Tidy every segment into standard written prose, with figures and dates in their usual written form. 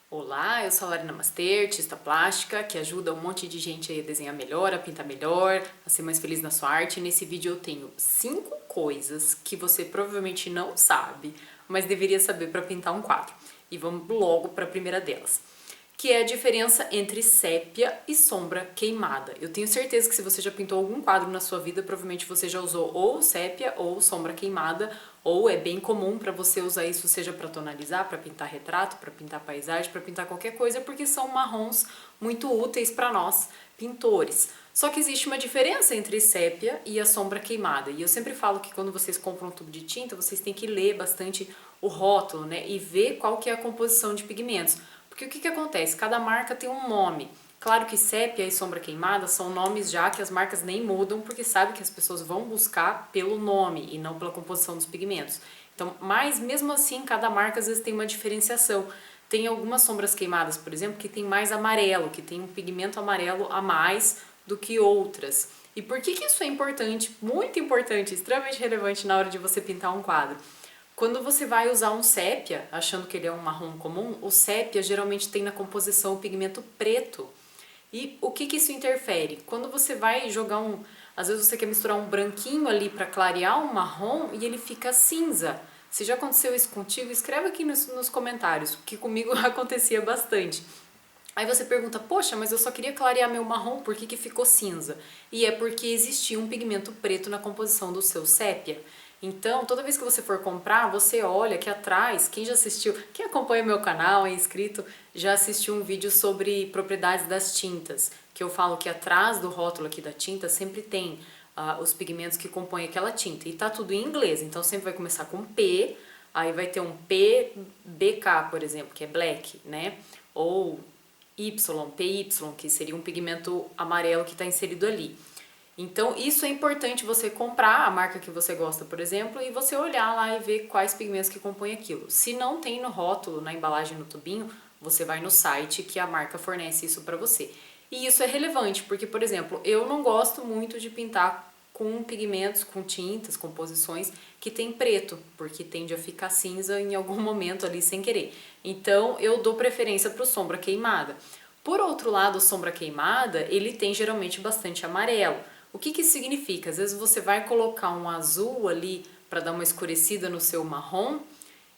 Olá, eu sou a Larina Master, artista plástica, que ajuda um monte de gente a desenhar melhor, a pintar melhor, a ser mais feliz na sua arte. E nesse vídeo eu tenho 5 coisas que você provavelmente não sabe, mas deveria saber para pintar um quadro. E vamos logo para a primeira delas, que é a diferença entre sépia e sombra queimada. Eu tenho certeza que se você já pintou algum quadro na sua vida, provavelmente você já usou ou sépia ou sombra queimada, ou é bem comum para você usar isso, seja para tonalizar, para pintar retrato, para pintar paisagem, para pintar qualquer coisa, porque são marrons muito úteis para nós, pintores. Só que existe uma diferença entre sépia e a sombra queimada. E eu sempre falo que quando vocês compram um tubo de tinta, vocês têm que ler bastante o rótulo, né? E ver qual que é a composição de pigmentos. Porque o que acontece? Cada marca tem um nome. Claro que sépia e sombra queimada são nomes já que as marcas nem mudam, porque sabe que as pessoas vão buscar pelo nome e não pela composição dos pigmentos. Então, mas mesmo assim, cada marca às vezes tem uma diferenciação. Tem algumas sombras queimadas, por exemplo, que tem mais amarelo, que tem um pigmento amarelo a mais do que outras. E por que isso é importante? Muito importante, extremamente relevante na hora de você pintar um quadro. Quando você vai usar um sépia, achando que ele é um marrom comum, o sépia geralmente tem na composição o pigmento preto. E o que isso interfere? Quando você vai jogar às vezes você quer misturar um branquinho ali para clarear um marrom e ele fica cinza. Se já aconteceu isso contigo, escreve aqui nos comentários, que comigo acontecia bastante. Aí você pergunta, poxa, mas eu só queria clarear meu marrom, por que ficou cinza? E é porque existia um pigmento preto na composição do seu sépia. Então, toda vez que você for comprar, você olha que atrás, quem já assistiu, quem acompanha meu canal, é inscrito, já assistiu um vídeo sobre propriedades das tintas, que eu falo que atrás do rótulo aqui da tinta sempre tem os pigmentos que compõem aquela tinta. E tá tudo em inglês, então sempre vai começar com P, aí vai ter um PBK, por exemplo, que é black, né? Ou PY, que seria um pigmento amarelo que está inserido ali. Então isso é importante você comprar a marca que você gosta, por exemplo, e você olhar lá e ver quais pigmentos que compõem aquilo. Se não tem no rótulo, na embalagem, no tubinho, você vai no site que a marca fornece isso para você. E isso é relevante, porque, por exemplo, eu não gosto muito de pintar com pigmentos, com tintas, composições que tem preto, porque tende a ficar cinza em algum momento ali sem querer. Então eu dou preferência para o sombra queimada. Por outro lado, o sombra queimada, ele tem geralmente bastante amarelo. O que isso significa? Às vezes você vai colocar um azul ali para dar uma escurecida no seu marrom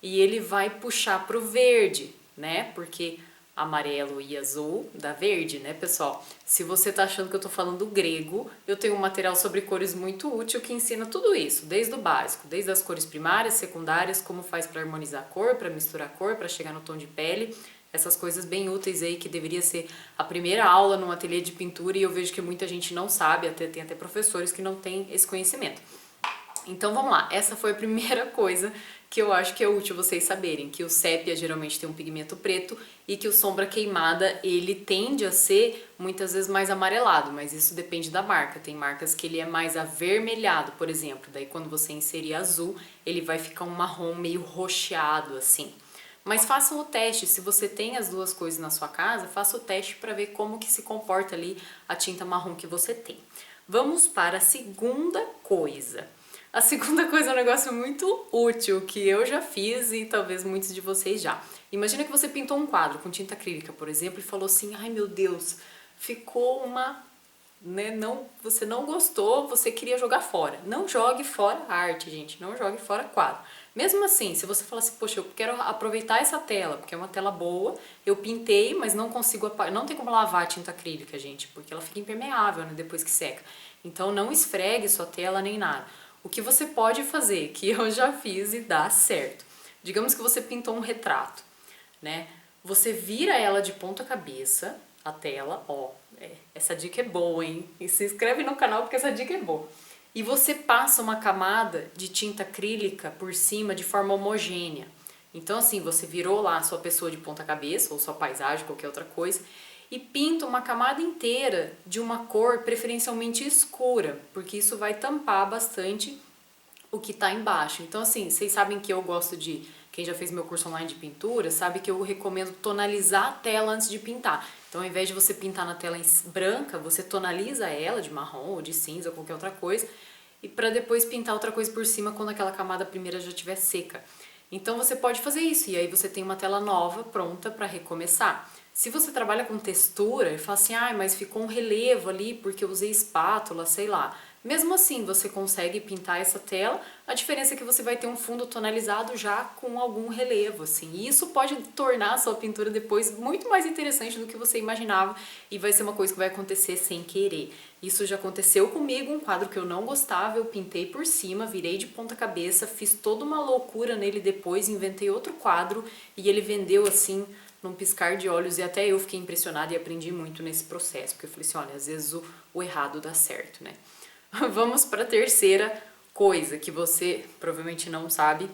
e ele vai puxar para o verde, né? Porque amarelo e azul dá verde, né, pessoal? Se você tá achando que eu tô falando grego, eu tenho um material sobre cores muito útil que ensina tudo isso, desde o básico, desde as cores primárias, secundárias, como faz para harmonizar a cor, para misturar a cor, para chegar no tom de pele, essas coisas bem úteis aí que deveria ser a primeira aula num ateliê de pintura e eu vejo que muita gente não sabe, tem até professores que não têm esse conhecimento. Então vamos lá, essa foi a primeira coisa que eu acho que é útil vocês saberem, que o sépia geralmente tem um pigmento preto e que o sombra queimada ele tende a ser muitas vezes mais amarelado, mas isso depende da marca. Tem marcas que ele é mais avermelhado, por exemplo, daí quando você inserir azul, ele vai ficar um marrom meio roxeado assim. Mas façam o teste, se você tem as duas coisas na sua casa, faça o teste para ver como que se comporta ali a tinta marrom que você tem. Vamos para a segunda coisa. A segunda coisa é um negócio muito útil que eu já fiz e talvez muitos de vocês já. Imagina que você pintou um quadro com tinta acrílica, por exemplo, e falou assim, ai meu Deus, ficou uma... Né, não, você não gostou, você queria jogar fora. Não jogue fora a arte, gente, não jogue fora quadro. Mesmo assim, se você falar assim, poxa, eu quero aproveitar essa tela, porque é uma tela boa, eu pintei, mas não consigo, não tem como lavar a tinta acrílica, gente, porque ela fica impermeável, né, depois que seca. Então não esfregue sua tela nem nada. O que você pode fazer, que eu já fiz e dá certo. Digamos que você pintou um retrato, né? Você vira ela de ponta cabeça, a tela, ó, essa dica é boa, hein? E se inscreve no canal porque essa dica é boa. E você passa uma camada de tinta acrílica por cima de forma homogênea. Então assim, você virou lá a sua pessoa de ponta cabeça, ou sua paisagem, qualquer outra coisa, e pinta uma camada inteira de uma cor preferencialmente escura, porque isso vai tampar bastante o que tá embaixo. Então assim, vocês sabem que eu gosto de, quem já fez meu curso online de pintura, sabe que eu recomendo tonalizar a tela antes de pintar. Então ao invés de você pintar na tela branca, você tonaliza ela de marrom ou de cinza ou qualquer outra coisa, e para depois pintar outra coisa por cima quando aquela camada primeira já estiver seca. Então você pode fazer isso e aí você tem uma tela nova pronta para recomeçar. Se você trabalha com textura e fala assim, ah, mas ficou um relevo ali porque eu usei espátula, sei lá. Mesmo assim, você consegue pintar essa tela, a diferença é que você vai ter um fundo tonalizado já com algum relevo, assim. E isso pode tornar a sua pintura depois muito mais interessante do que você imaginava e vai ser uma coisa que vai acontecer sem querer. Isso já aconteceu comigo, um quadro que eu não gostava, eu pintei por cima, virei de ponta cabeça, fiz toda uma loucura nele depois, inventei outro quadro e ele vendeu assim num piscar de olhos e até eu fiquei impressionada e aprendi muito nesse processo, porque eu falei assim, olha, às vezes o errado dá certo, né? Vamos para a terceira coisa que você provavelmente não sabe,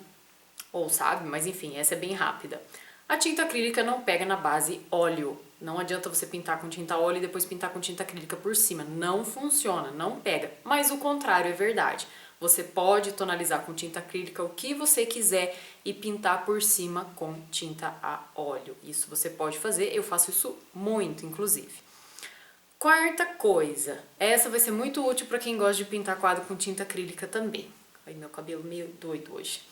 ou sabe, mas enfim, essa é bem rápida. A tinta acrílica não pega na base óleo. Não adianta você pintar com tinta óleo e depois pintar com tinta acrílica por cima. Não funciona, não pega. Mas o contrário é verdade. Você pode tonalizar com tinta acrílica o que você quiser e pintar por cima com tinta a óleo. Isso você pode fazer, eu faço isso muito, inclusive. Quarta coisa, essa vai ser muito útil para quem gosta de pintar quadro com tinta acrílica também. Ai, meu cabelo meio doido hoje.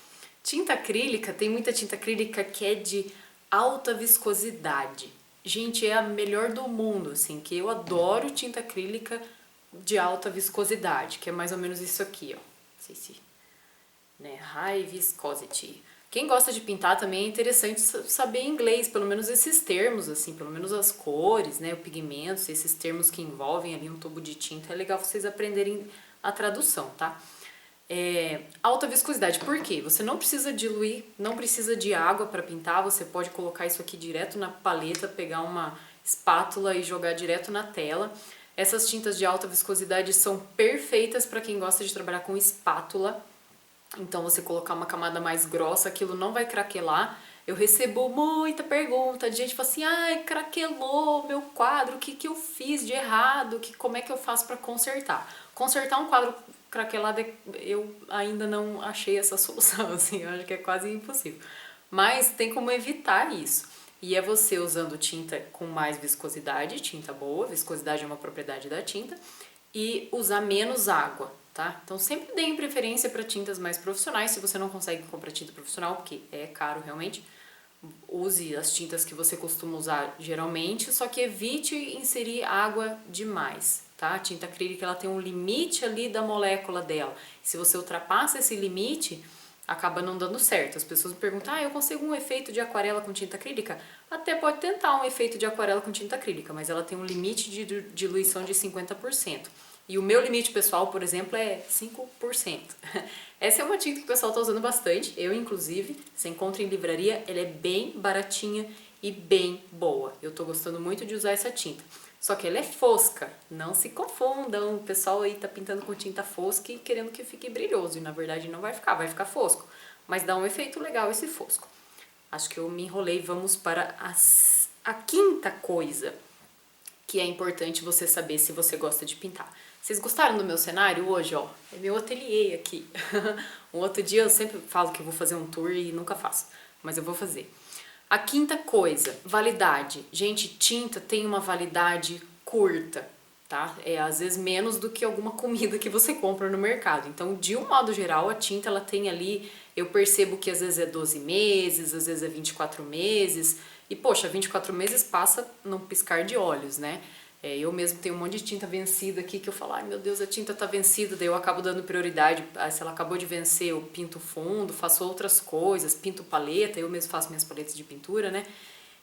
Tinta acrílica, tem muita tinta acrílica que é de alta viscosidade. Gente, é a melhor do mundo, assim, que eu adoro tinta acrílica de alta viscosidade, que é mais ou menos isso aqui, ó. Não sei se, né, high viscosity. Quem gosta de pintar também é interessante saber inglês, pelo menos esses termos, assim, pelo menos as cores, né, o pigmentos, esses termos que envolvem ali um tubo de tinta, é legal vocês aprenderem a tradução, tá? Alta viscosidade, por quê? Você não precisa diluir, não precisa de água para pintar, você pode colocar isso aqui direto na paleta, pegar uma espátula e jogar direto na tela. Essas tintas de alta viscosidade são perfeitas para quem gosta de trabalhar com espátula. Então você colocar uma camada mais grossa, aquilo não vai craquelar. Eu recebo muita pergunta de gente que fala assim, ai, craquelou meu quadro, o que que eu fiz de errado, como é que eu faço para consertar? Consertar um quadro craquelado, eu ainda não achei essa solução, assim, eu acho que é quase impossível. Mas tem como evitar isso. E é você usando tinta com mais viscosidade, tinta boa, viscosidade é uma propriedade da tinta, e usar menos água, tá? Então sempre deem preferência para tintas mais profissionais, se você não consegue comprar tinta profissional, porque é caro realmente, use as tintas que você costuma usar geralmente, só que evite inserir água demais, tá? A tinta acrílica ela tem um limite ali da molécula dela, se você ultrapassa esse limite, acaba não dando certo. As pessoas me perguntam, eu consigo um efeito de aquarela com tinta acrílica? Até pode tentar um efeito de aquarela com tinta acrílica, mas ela tem um limite de diluição de 50%. E o meu limite pessoal, por exemplo, é 5%. Essa é uma tinta que o pessoal está usando bastante, eu inclusive, você encontra em livraria, ela é bem baratinha e bem boa. Eu tô gostando muito de usar essa tinta. Só que ela é fosca, não se confundam, o pessoal aí tá pintando com tinta fosca e querendo que fique brilhoso, e na verdade não vai ficar fosco. Mas dá um efeito legal esse fosco. Acho que eu me enrolei, vamos para a quinta coisa que é importante você saber se você gosta de pintar. Vocês gostaram do meu cenário hoje, ó? É meu ateliê aqui. Um outro dia eu sempre falo que eu vou fazer um tour e nunca faço, mas eu vou fazer. A quinta coisa, validade. Gente, tinta tem uma validade curta, tá? É às vezes menos do que alguma comida que você compra no mercado. Então, de um modo geral, a tinta ela tem ali, eu percebo que às vezes é 12 meses, às vezes é 24 meses. E poxa, 24 meses passa num piscar de olhos, né? Eu mesmo tenho um monte de tinta vencida aqui que eu falo, ai meu Deus, a tinta tá vencida, daí eu acabo dando prioridade, se ela acabou de vencer, eu pinto fundo, faço outras coisas, pinto paleta, eu mesmo faço minhas paletas de pintura, né?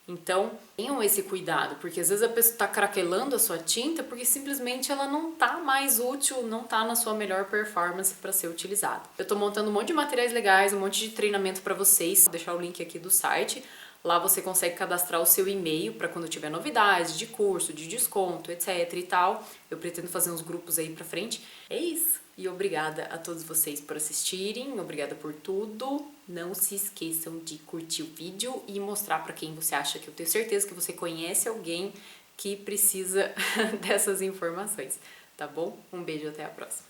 Então, tenham esse cuidado, porque às vezes a pessoa tá craquelando a sua tinta porque simplesmente ela não tá mais útil, não tá na sua melhor performance para ser utilizada. Eu tô montando um monte de materiais legais, um monte de treinamento para vocês, vou deixar o link aqui do site. Lá você consegue cadastrar o seu e-mail para quando tiver novidades de curso, de desconto, etc e tal. Eu pretendo fazer uns grupos aí pra frente. É isso. E obrigada a todos vocês por assistirem. Obrigada por tudo. Não se esqueçam de curtir o vídeo e mostrar para quem você acha, que eu tenho certeza que você conhece alguém que precisa dessas informações, tá bom? Um beijo, até a próxima.